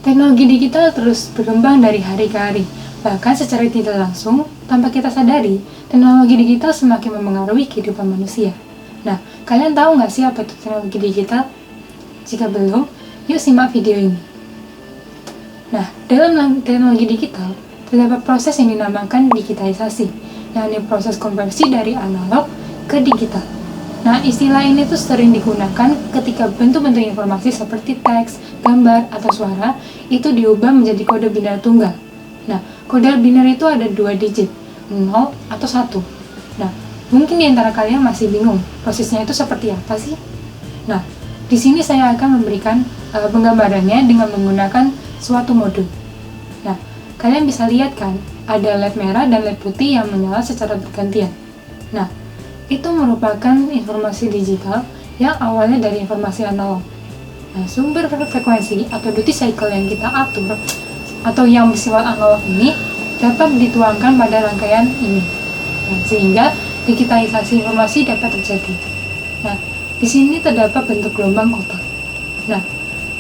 Teknologi digital terus berkembang dari hari ke hari. Bahkan secara tidak langsung, tanpa kita sadari, teknologi digital semakin mempengaruhi kehidupan manusia. Nah, kalian tahu nggak sih apa itu teknologi digital? Jika belum, yuk simak video ini. Nah, dalam teknologi digital, terdapat proses yang dinamakan digitalisasi, yakni proses konversi dari analog ke digital. Nah, istilah ini tuh sering digunakan ketika bentuk-bentuk informasi seperti teks, gambar, atau suara itu diubah menjadi kode biner tunggal. Nah, kode biner itu ada 2 digit, 0 atau 1. Nah, mungkin di antara kalian masih bingung, prosesnya itu seperti apa sih? Nah, di sini saya akan memberikan penggambarannya dengan menggunakan suatu modul. Nah, kalian bisa lihat kan, ada LED merah dan LED putih yang menyala secara bergantian. Nah, itu merupakan informasi digital yang awalnya dari informasi analog. Nah, sumber frekuensi atau duty cycle yang kita atur atau yang bersifat analog ini dapat dituangkan pada rangkaian ini. Nah, sehingga digitalisasi informasi dapat terjadi. Nah, di sini terdapat bentuk gelombang kotak. Nah,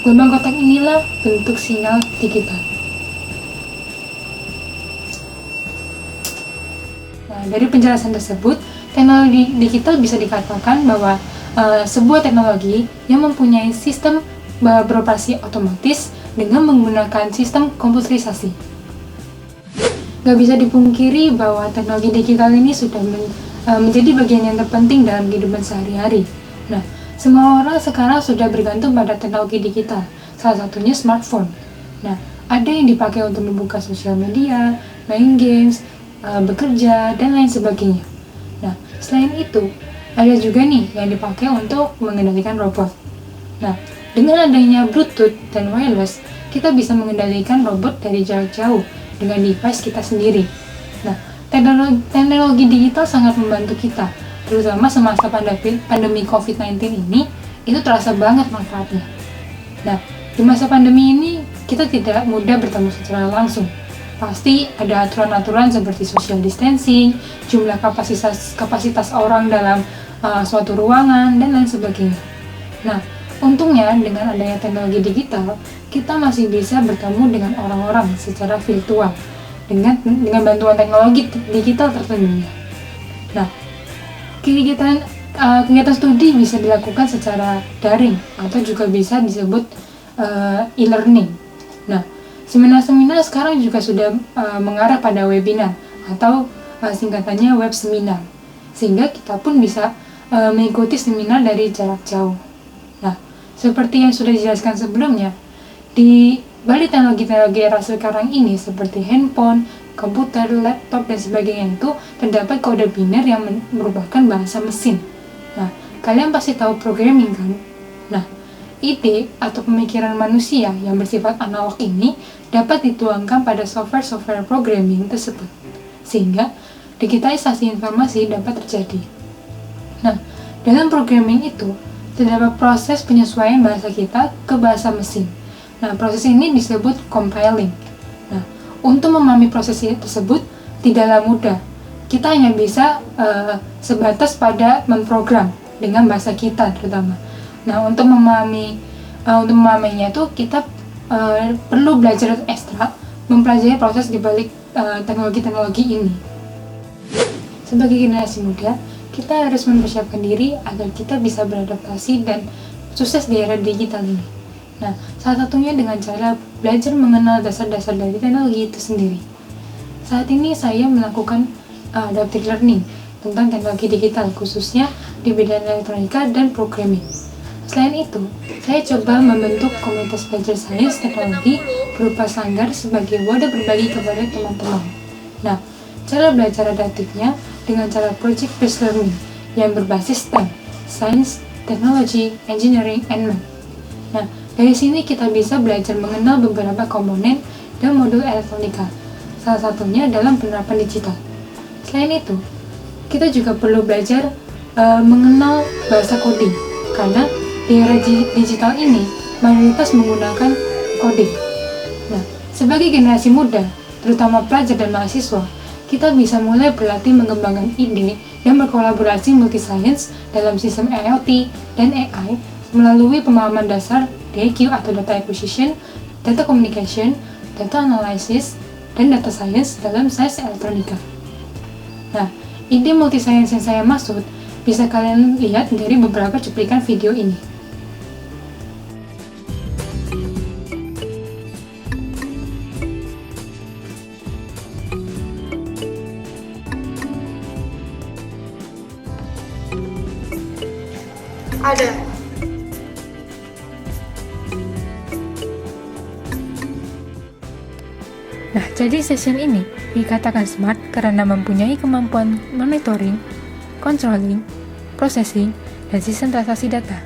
gelombang kotak inilah bentuk sinyal digital. Nah, dari penjelasan tersebut, teknologi digital bisa dikatakan bahwa sebuah teknologi yang mempunyai sistem beroperasi otomatis dengan menggunakan sistem komputerisasi. Gak bisa dipungkiri bahwa teknologi digital ini sudah menjadi bagian yang terpenting dalam kehidupan sehari-hari. Nah, semua orang sekarang sudah bergantung pada teknologi digital, salah satunya smartphone. Nah, ada yang dipakai untuk membuka sosial media, main games, bekerja, dan lain sebagainya. Nah, selain itu, ada juga nih yang dipakai untuk mengendalikan robot. Nah, dengan adanya Bluetooth dan wireless, kita bisa mengendalikan robot dari jarak jauh dengan device kita sendiri. Nah, teknologi digital sangat membantu kita, terutama semasa pandemi COVID-19 ini, itu terasa banget manfaatnya. Nah, di masa pandemi ini, kita tidak mudah bertemu secara langsung. Pasti ada aturan-aturan seperti social distancing, jumlah kapasitas orang dalam suatu ruangan, dan lain sebagainya. Nah, untungnya dengan adanya teknologi digital, kita masih bisa bertemu dengan orang-orang secara virtual dengan bantuan teknologi digital tertentunya. Nah, kegiatan studi bisa dilakukan secara daring atau juga bisa disebut e-learning. Nah, seminar-seminar sekarang juga sudah mengarah pada webinar atau singkatannya web seminar, sehingga kita pun bisa mengikuti seminar dari jarak jauh. Nah, seperti yang sudah dijelaskan sebelumnya, di balik teknologi-teknologi era sekarang ini seperti handphone, komputer, laptop, dan sebagainya itu terdapat kode biner yang merupakan bahasa mesin. Nah, kalian pasti tahu programming kan? Nah, ide atau pemikiran manusia yang bersifat analog ini dapat dituangkan pada software programming tersebut, sehingga digitalisasi informasi dapat terjadi. Nah, dalam programming itu terdapat proses penyesuaian bahasa kita ke bahasa mesin. Nah, proses ini disebut compiling. Nah, untuk memahami proses tersebut tidaklah mudah. Kita hanya bisa sebatas pada memprogram dengan bahasa kita terutama. Nah, untuk memahaminya itu kita perlu belajar ekstra, mempelajari proses di balik teknologi-teknologi ini. Sebagai generasi muda, kita harus mempersiapkan diri agar kita bisa beradaptasi dan sukses di era digital ini. Nah, salah satunya dengan cara belajar mengenal dasar-dasar dari teknologi itu sendiri. Saat ini saya melakukan adaptive learning tentang teknologi digital, khususnya di bidang elektronika dan programming. Selain itu, saya coba membentuk komunitas belajar sains teknologi berupa sanggar sebagai wadah berbagi kepada teman-teman. Nah, cara belajar adaptifnya dengan cara project-based learning yang berbasis STEM, Science, Technology, Engineering, and Math. Nah, dari sini kita bisa belajar mengenal beberapa komponen dan modul elektronika, salah satunya dalam penerapan digital. Selain itu, kita juga perlu belajar mengenal bahasa coding, karena di era digital ini mayoritas menggunakan coding. Nah, sebagai generasi muda, terutama pelajar dan mahasiswa, kita bisa mulai berlatih mengembangkan ide dan berkolaborasi multi-science dalam sistem IoT dan AI melalui pemahaman dasar DAQ atau Data Acquisition, data communication, data analysis, dan data science dalam sains elektronika. Nah, ide multi-science yang saya maksud bisa kalian lihat dari beberapa cuplikan video ini. Ada. Nah, jadi session ini dikatakan smart karena mempunyai kemampuan monitoring, controlling, processing, dan sistem transaksi data.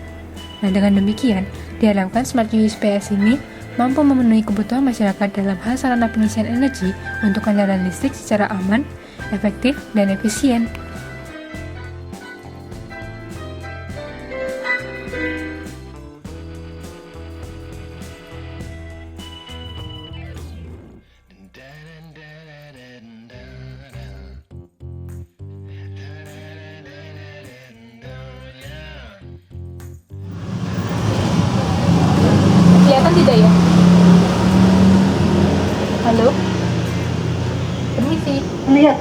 Nah, dengan demikian, diharapkan Smart USPS ini mampu memenuhi kebutuhan masyarakat dalam hal sarana pengisian energi untuk kendaraan listrik secara aman, efektif, dan efisien. Kelihatan tidak ya? Halo? Permisi. Lihat.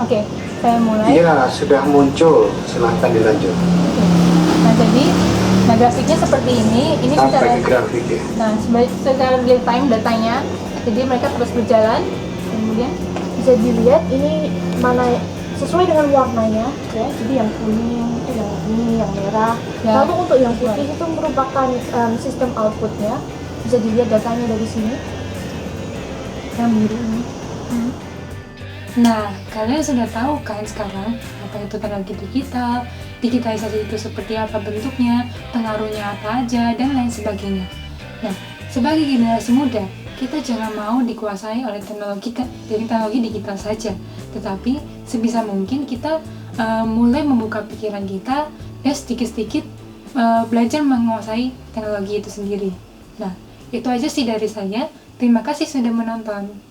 Oke, saya mulai. Iya, sudah muncul. Silahkan dilanjut. Nah, jadi grafiknya seperti ini. Ini Sampai ke grafik ya. Nah, secara real time datanya. Jadi mereka terus berjalan. Kemudian Bisa dilihat ini mana sesuai dengan warnanya ya. Jadi yang kuning itu yang ini, yang merah. Ya. Lalu untuk yang putih itu merupakan sistem outputnya. Bisa dilihat datanya dari sini. yang biru ini. Nah, kalian sudah tahu kan sekarang apa itu teknologi digital, digitalisasi itu seperti apa bentuknya, pengaruhnya apa aja, dan lain sebagainya. Nah, sebagai generasi muda, kita jangan mau dikuasai oleh teknologi digital saja, tetapi sebisa mungkin kita mulai membuka pikiran kita dan sedikit-sedikit belajar menguasai teknologi itu sendiri. Nah, itu aja sih dari saya. Terima kasih sudah menonton.